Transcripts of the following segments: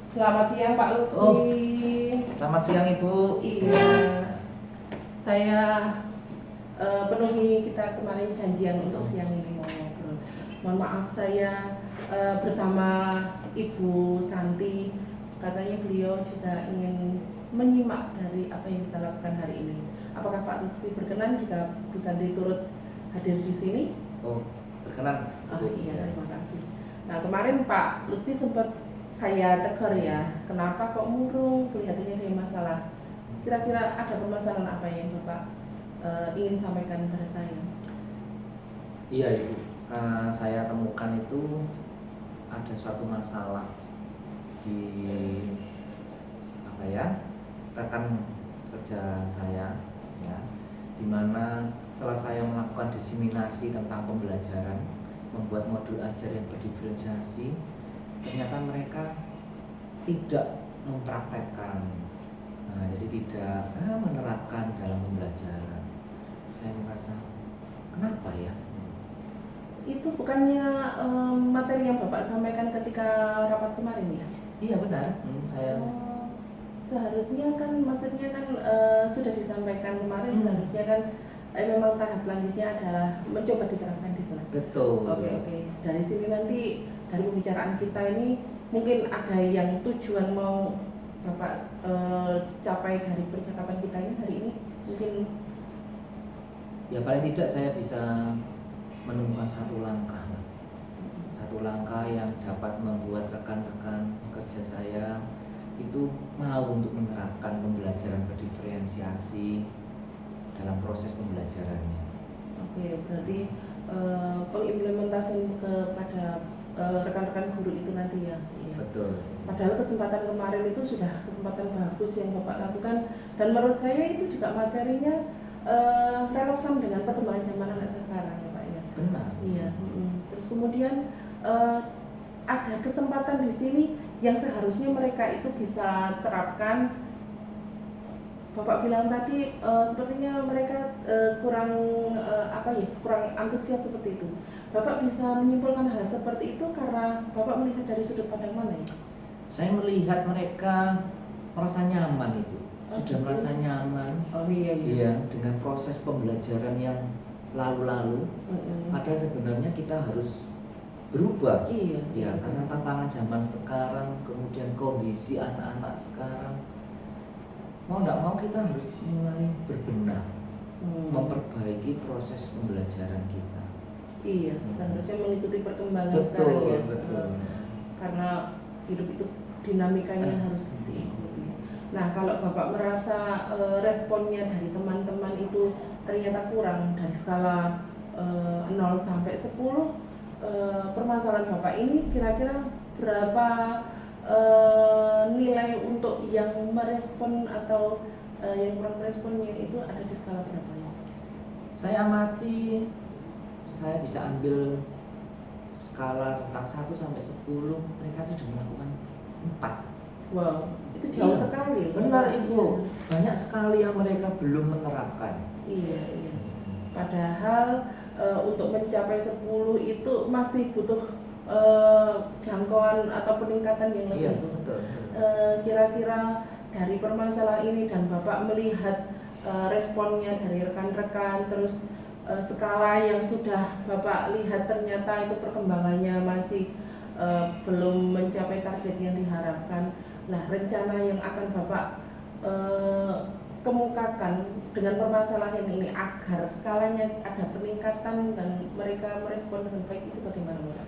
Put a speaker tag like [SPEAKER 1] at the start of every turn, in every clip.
[SPEAKER 1] Selamat siang Pak Lutfi.
[SPEAKER 2] Oh, selamat siang Ibu.
[SPEAKER 1] Iya, saya penuhi kita kemarin janjian untuk siang ini mau ngobrol. Mohon maaf saya bersama Ibu Santi, katanya beliau juga ingin menyimak dari apa yang kita lakukan hari ini. Apakah Pak Lutfi berkenan jika Bu Santi turut hadir di sini?
[SPEAKER 2] Oh, berkenan.
[SPEAKER 1] Oh iya, terima kasih. Nah kemarin Pak Lutfi sempat saya tegur ya, kenapa kok murung, kelihatannya ada masalah. Kira-kira ada permasalahan apa yang Bapak ingin sampaikan pada saya?
[SPEAKER 2] Iya Ibu, saya temukan itu ada suatu masalah di rekan kerja saya, ya, dimana setelah saya melakukan diseminasi tentang pembelajaran, membuat modul ajar yang berdiferensiasi, ternyata mereka tidak mempraktekkan. Nah, jadi tidak menerapkan dalam pembelajaran. Saya merasa, kenapa ya?
[SPEAKER 1] Itu bukannya materi yang Bapak sampaikan ketika rapat kemarin ya?
[SPEAKER 2] Iya benar, saya
[SPEAKER 1] seharusnya kan, maksudnya kan sudah disampaikan kemarin, seharusnya kan memang tahap selanjutnya adalah mencoba diterapkan di kelas.
[SPEAKER 2] betul.
[SPEAKER 1] Oke. Dari sini nanti, dari pembicaraan kita ini, mungkin ada yang tujuan mau Bapak capai dari percakapan kita ini hari ini, mungkin.
[SPEAKER 2] Ya paling tidak saya bisa menemukan satu langkah yang dapat membuat rekan-rekan pekerja saya itu mau untuk menerapkan pembelajaran berdiferensiasi dalam proses pembelajarannya.
[SPEAKER 1] Oke, berarti pengimplementasian kepada rekan-rekan guru itu nanti ya. Iya.
[SPEAKER 2] Betul.
[SPEAKER 1] Padahal kesempatan kemarin itu sudah kesempatan bagus yang Bapak lakukan, dan menurut saya itu juga materinya relevan dengan perkembangan zaman anak sekarang ya Pak ya.
[SPEAKER 2] Benar.
[SPEAKER 1] Iya. Terus kemudian ada kesempatan di sini yang seharusnya mereka itu bisa terapkan. Bapak bilang tadi sepertinya mereka kurang antusias seperti itu. Bapak bisa menyimpulkan hal seperti itu karena Bapak melihat dari sudut pandang mana ya?
[SPEAKER 2] Saya melihat mereka merasa nyaman itu. Sudah merasa nyaman.
[SPEAKER 1] Oh iya.
[SPEAKER 2] Iya, dengan proses pembelajaran yang lalu-lalu. Padahal sebenarnya kita harus berubah.
[SPEAKER 1] Iya.
[SPEAKER 2] Karena tantangan zaman sekarang, kemudian kondisi anak-anak sekarang, mau tidak mau kita harus mulai berbenah, memperbaiki proses pembelajaran kita.
[SPEAKER 1] Iya, seharusnya mengikuti perkembangan sekarang ya.
[SPEAKER 2] Betul.
[SPEAKER 1] Karena hidup itu dinamikanya harus diikuti. Nah, kalau Bapak merasa responnya dari teman-teman itu ternyata kurang dari skala 0 sampai 10, permasalahan Bapak ini kira-kira berapa nilai untuk yang merespon atau yang kurang meresponnya itu ada di skala berapa ya?
[SPEAKER 2] Saya amati, saya bisa ambil skala tentang 1 sampai 10, mereka sudah melakukan 4.
[SPEAKER 1] Wow, itu jauh sekali.
[SPEAKER 2] Benar Ibu, banyak sekali yang mereka belum menerapkan.
[SPEAKER 1] Iya. Padahal untuk mencapai 10 itu masih butuh jangkauan atau peningkatan yang lebih.
[SPEAKER 2] Iya, betul.
[SPEAKER 1] Kira-kira dari permasalahan ini dan Bapak melihat responnya dari rekan-rekan, terus skala yang sudah Bapak lihat ternyata itu perkembangannya masih belum mencapai target yang diharapkan. Nah, rencana yang akan Bapak kemukakan dengan permasalahan ini agar skalanya ada peningkatan dan mereka merespon dengan baik itu bagaimana Bapak?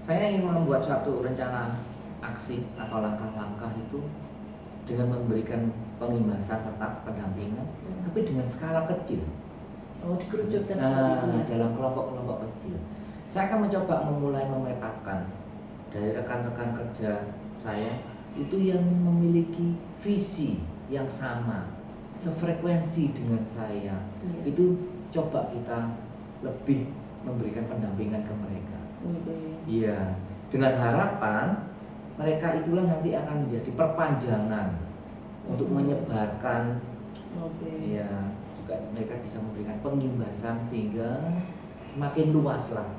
[SPEAKER 2] Saya ingin membuat suatu rencana aksi atau langkah-langkah itu dengan memberikan pengimbasan tetap pendampingan, tapi dengan skala kecil.
[SPEAKER 1] Oh, dikerucutkan seperti itu ya?
[SPEAKER 2] Dalam kelompok-kelompok kecil. Saya akan mencoba memulai memetakan dari rekan-rekan kerja saya itu yang memiliki visi yang sama, sefrekuensi dengan saya.
[SPEAKER 1] Iya.
[SPEAKER 2] Itu coba kita lebih memberikan pendampingan ke mereka. Iya, dengan harapan mereka itulah nanti akan menjadi perpanjangan untuk menyebarkan. Iya, juga mereka bisa memberikan pengimbasan sehingga semakin luas lah.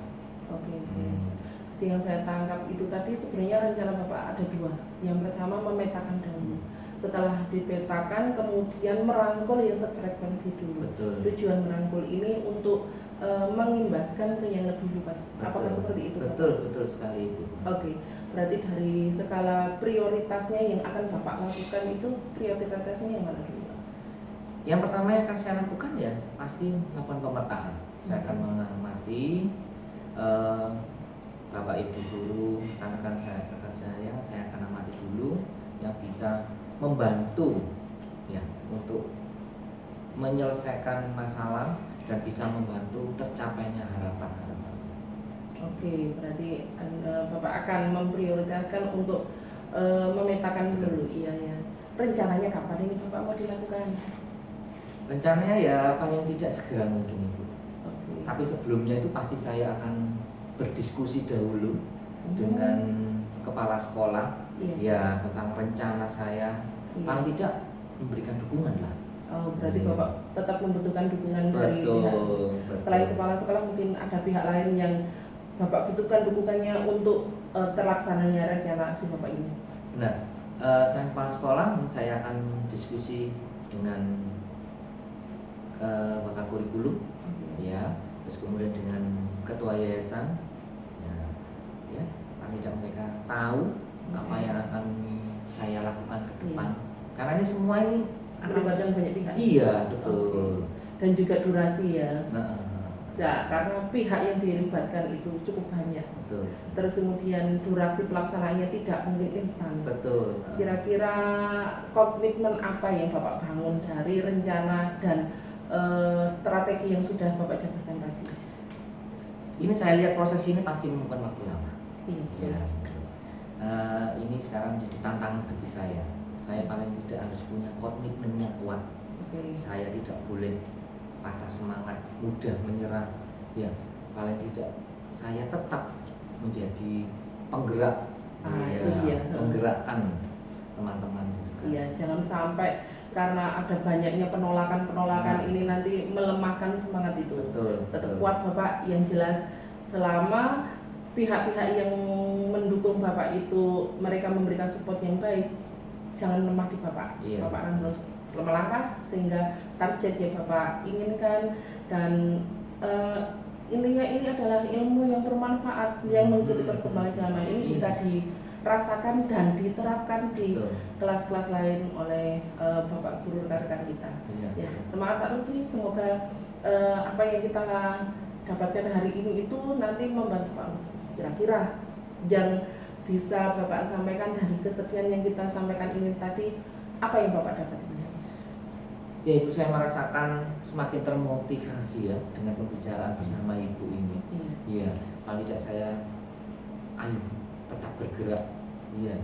[SPEAKER 1] Yang saya tangkap itu tadi sebenarnya rencana Bapak ada dua. Yang pertama memetakan dahulu. Setelah dipetakan kemudian merangkul ya sefrekuensi dulu.
[SPEAKER 2] Betul.
[SPEAKER 1] Tujuan merangkul ini untuk mengimbaskan ke yang lebih luas.
[SPEAKER 2] Betul.
[SPEAKER 1] Apakah seperti itu?
[SPEAKER 2] Betul sekali itu.
[SPEAKER 1] Oke, berarti dari skala prioritasnya yang akan Bapak lakukan itu prioritasnya yang mana dulu?
[SPEAKER 2] Yang pertama yang akan saya lakukan ya pasti melakukan pemetaan. Saya akan mengamati Bapak Ibu guru, rekan-rekan saya akan amati dulu yang bisa membantu ya untuk menyelesaikan masalah dan bisa membantu tercapainya harapan-harapan.
[SPEAKER 1] Oke, berarti Bapak akan memprioritaskan untuk memetakan dulu. Iya ya. Rencananya kapan ini Bapak mau dilakukan?
[SPEAKER 2] Rencananya ya paling tidak segera mungkin Ibu.
[SPEAKER 1] Oke.
[SPEAKER 2] Tapi sebelumnya itu pasti saya akan berdiskusi dahulu dengan kepala sekolah ya tentang rencana saya. Paling tidak memberikan dukungan lah.
[SPEAKER 1] Oh, berarti Bapak tetap membutuhkan dukungan dari pihak. Selain kepala sekolah mungkin ada pihak lain yang Bapak butuhkan dukungannya untuk terlaksananya rencana aksi Bapak ini.
[SPEAKER 2] Nah, selain kepala sekolah saya akan diskusi dengan Bapak kurikulum, ya, terus kemudian dengan ketua yayasan, ya, paling tidak mereka tahu apa yang akan saya lakukan ke depan. Karena ini semua ini
[SPEAKER 1] melibatkan banyak pihak.
[SPEAKER 2] Iya, betul.
[SPEAKER 1] Dan juga durasi ya.
[SPEAKER 2] Ya,
[SPEAKER 1] karena pihak yang dilibatkan itu cukup banyak.
[SPEAKER 2] Betul.
[SPEAKER 1] Terus kemudian durasi pelaksanaannya tidak mungkin instan.
[SPEAKER 2] Betul.
[SPEAKER 1] Kira-kira komitmen apa yang Bapak bangun dari rencana dan strategi yang sudah Bapak jabarkan tadi?
[SPEAKER 2] Ini saya lihat proses ini pasti memakan waktu lama.
[SPEAKER 1] Iya.
[SPEAKER 2] Ini sekarang menjadi tantangan bagi saya. Saya paling tidak harus punya komitmen yang kuat. Saya tidak boleh patah semangat, mudah menyerah. Ya, paling tidak saya tetap menjadi penggerak.
[SPEAKER 1] Itu dia.
[SPEAKER 2] Menggerakkan teman-teman juga.
[SPEAKER 1] Iya, jangan sampai karena ada banyaknya penolakan ini nanti melemahkan semangat itu.
[SPEAKER 2] Betul.
[SPEAKER 1] Tetap kuat Bapak, yang jelas selama pihak-pihak yang mendukung Bapak itu mereka memberikan support yang baik, jangan lemah di Bapak.
[SPEAKER 2] Iya.
[SPEAKER 1] Bapak akan terus melangkah sehingga target yang Bapak inginkan. Dan intinya ini adalah ilmu yang bermanfaat yang mengikuti perkembangan zaman ini bisa dirasakan dan diterapkan di kelas-kelas lain oleh Bapak guru rekan-rekan kita. Ya, semangat Pak Lutfi, semoga apa yang kita dapatkan hari ini itu nanti membantu Pak Lutfi. Kira-kira yang bisa Bapak sampaikan dari kesekian yang kita sampaikan ini tadi, apa yang Bapak dapat?
[SPEAKER 2] Ya, Ibu, saya merasakan semakin termotivasi ya dengan pembicaraan bersama Ibu ini. Iya, paling tidak saya ayo tetap bergerak. Iya,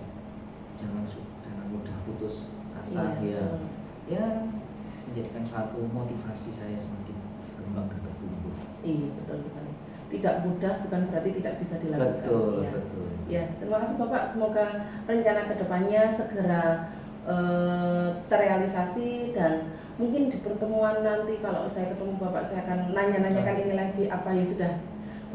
[SPEAKER 2] jangan mudah putus asa. Ya, menjadikan suatu motivasi saya semakin berkembang dan bertumbuh.
[SPEAKER 1] Iya, betul sekali. Tidak mudah bukan berarti tidak bisa dilakukan.
[SPEAKER 2] Betul.
[SPEAKER 1] Ya, terima kasih Bapak. Semoga rencana kedepannya segera terrealisasi, dan mungkin di pertemuan nanti kalau saya ketemu Bapak saya akan nanya-nanyakan ini lagi apa yang sudah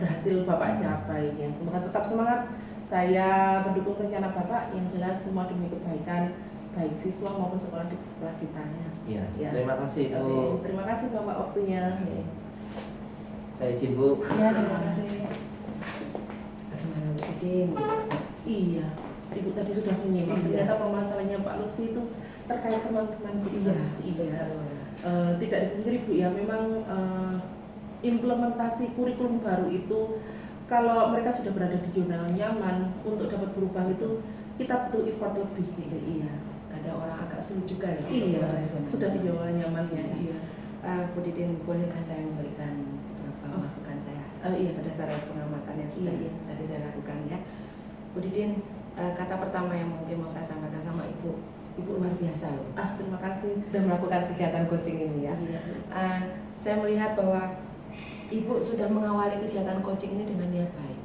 [SPEAKER 1] berhasil Bapak capai. Ya, semoga tetap semangat. Saya mendukung rencana Bapak, yang jelas semua demi kebaikan baik siswa maupun sekolah di sekolah kita ya.
[SPEAKER 2] Ya. Terima kasih Bu.
[SPEAKER 1] Terima kasih Bapak waktunya.
[SPEAKER 2] Saya izin Bu.
[SPEAKER 1] Ya, terima kasih.
[SPEAKER 3] Bagaimana Bu Didin?
[SPEAKER 1] Iya, Ibu tadi sudah menyimak. Ternyata permasalahannya Pak Lutfi itu terkait teman-teman. Iya. Tidak dipungkiri Bu ya, memang implementasi kurikulum baru itu kalau mereka sudah berada di zona nyaman, untuk dapat berubah itu kita butuh effort lebih gitu. Iya.
[SPEAKER 3] Kadang orang agak sulit juga ya.
[SPEAKER 1] Iya, sudah di zona nyamannya. Iya.
[SPEAKER 3] Bu Didin, bolehkah saya memberikan beberapa masukan saya?
[SPEAKER 1] Iya,
[SPEAKER 3] berdasarkan pengamatan yang sudah tadi saya lakukan ya. Bu Didin, kata pertama yang mungkin mau saya sampaikan sama Ibu luar biasa loh.
[SPEAKER 1] Terima kasih
[SPEAKER 3] sudah melakukan kegiatan coaching ini ya.
[SPEAKER 1] Iya.
[SPEAKER 3] Saya melihat bahwa Ibu sudah mengawali kegiatan coaching ini dengan niat baik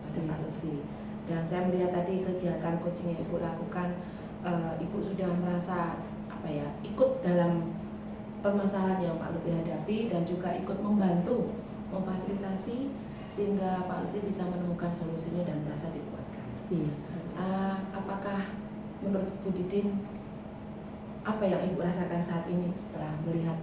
[SPEAKER 3] pada Pak Lutfi. Dan saya melihat tadi kegiatan coaching yang Ibu lakukan, Ibu sudah merasa ikut dalam permasalahan yang Pak Lutfi hadapi dan juga ikut membantu memfasilitasi sehingga Pak Lutfi bisa menemukan solusinya dan merasa dikuatkan.
[SPEAKER 1] Iya.
[SPEAKER 3] Apakah menurut Bu Didin apa yang Ibu rasakan saat ini setelah melihat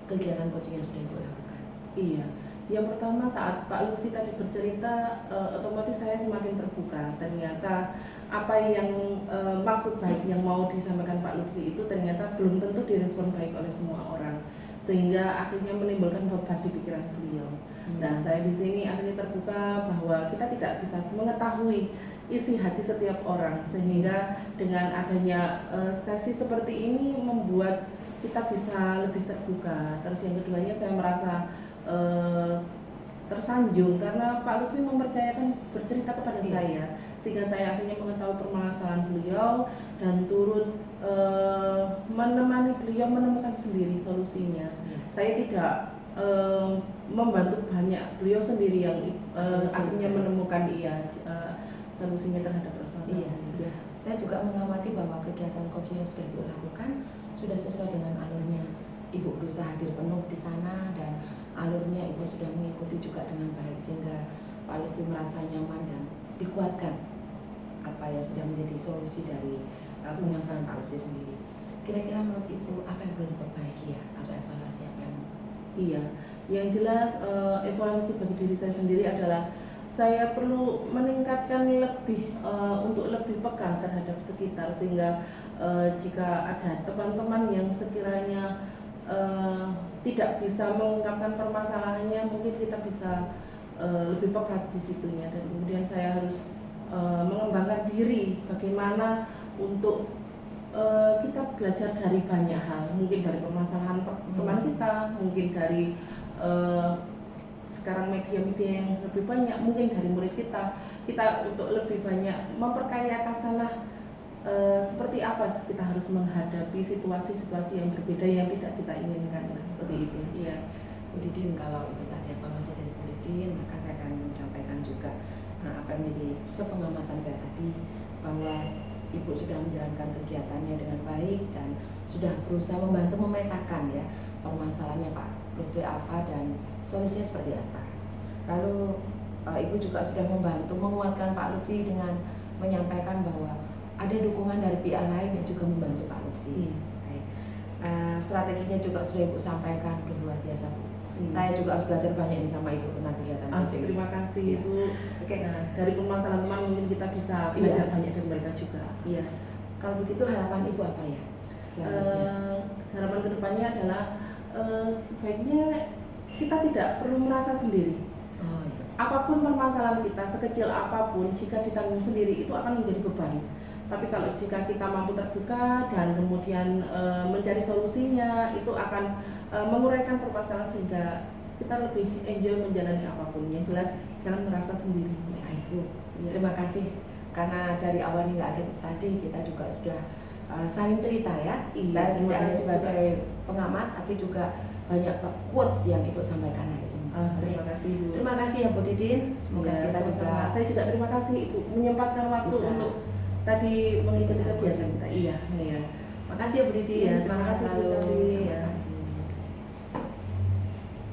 [SPEAKER 3] kegiatan coaching yang sudah Ibu lakukan?
[SPEAKER 1] Iya. Yang pertama saat Pak Lutfi tadi bercerita, otomatis saya semakin terbuka. Ternyata apa yang maksud baik yang mau disampaikan Pak Lutfi itu ternyata belum tentu direspon baik oleh semua orang, sehingga akhirnya menimbulkan beban di pikiran beliau. Nah, saya di sini akhirnya terbuka bahwa kita tidak bisa mengetahui isi hati setiap orang, sehingga dengan adanya sesi seperti ini membuat kita bisa lebih terbuka. Terus yang keduanya saya merasa tersanjung karena Pak Lutfi mempercayakan bercerita kepada saya, sehingga saya akhirnya mengetahui permasalahan beliau dan turut menemani beliau menemukan sendiri solusinya. Saya tidak membantu banyak, beliau sendiri yang akhirnya menemukan solusinya terhadap persoalan.
[SPEAKER 3] Iya. Saya juga mengamati bahwa kegiatan coaching yang sudah Ibu lakukan sudah sesuai dengan alurnya. Ibu berusaha hadir penuh di sana dan alurnya Ibu sudah mengikuti juga dengan baik, sehingga Pak Lutfi merasa nyaman dan dikuatkan apa yang sudah menjadi solusi dari permasalahan Pak Lutfi sendiri. Kira-kira menurut Ibu apa yang perlu diperbaiki ya, atau evaluasi apa yang?
[SPEAKER 1] Iya, yang jelas evaluasi bagi diri saya sendiri adalah saya perlu meningkatkan lebih untuk lebih peka terhadap sekitar, sehingga jika ada teman-teman yang sekiranya tidak bisa mengungkapkan permasalahannya, mungkin kita bisa lebih peka di situnya. Dan kemudian saya harus mengembangkan diri bagaimana untuk kita belajar dari banyak hal, mungkin dari permasalahan teman kita, mungkin dari sekarang media-media yang lebih banyak, mungkin dari murid kita untuk lebih banyak memperkaya kasanah seperti apa kita harus menghadapi situasi-situasi yang berbeda yang tidak kita inginkan. Nah, seperti itu.
[SPEAKER 3] Iya, Bu Didin, kalau itu tadi informasi dari Bu Didin, maka saya akan menyampaikan juga apa yang menjadi sepengamatan saya tadi, bahwa Ibu sudah menjalankan kegiatannya dengan baik dan sudah berusaha membantu memetakan ya permasalahannya Pak Lutfi apa dan solusinya seperti apa. Lalu Ibu juga sudah membantu menguatkan Pak Lutfi dengan menyampaikan bahwa ada dukungan dari pihak lain yang juga membantu Pak Lutfi. Baik. Strateginya juga sudah Ibu sampaikan, luar biasa Bu. Saya juga harus belajar banyak ini sama Ibu tentang kegiatan coaching.
[SPEAKER 1] Terima kasih
[SPEAKER 3] Ya.
[SPEAKER 1] Ibu. Nah, dari permasalahan teman mungkin kita bisa belajar banyak dari mereka juga.
[SPEAKER 3] Iya. Kalau begitu harapan Ibu apa ya?
[SPEAKER 1] Harapan kedepannya adalah sebaiknya kita tidak perlu merasa sendiri. Apapun permasalahan kita, sekecil apapun, jika ditanggung sendiri itu akan menjadi beban. Tapi kalau jika kita mampu terbuka dan kemudian mencari solusinya, itu akan menguraikan permasalahan sehingga kita lebih enjoy menjalani apapun. Yang jelas jangan merasa sendiri.
[SPEAKER 3] Ya, Ibu. Ya. Terima kasih karena dari awal hingga akhir tadi kita juga sudah saling cerita ya. Saya tidak hanya sebagai pengamat tapi juga banyak quotes yang Ibu sampaikan hari ini.
[SPEAKER 1] Terima kasih Ibu.
[SPEAKER 3] Terima kasih ya Bu Didin. Semoga kita bisa.
[SPEAKER 1] Saya juga terima kasih Ibu menyempatkan waktu untuk tadi mengikuti kegiatan kita. Iya.
[SPEAKER 3] Makasih ya Bu Didin.
[SPEAKER 1] Terima kasih Bu Sari.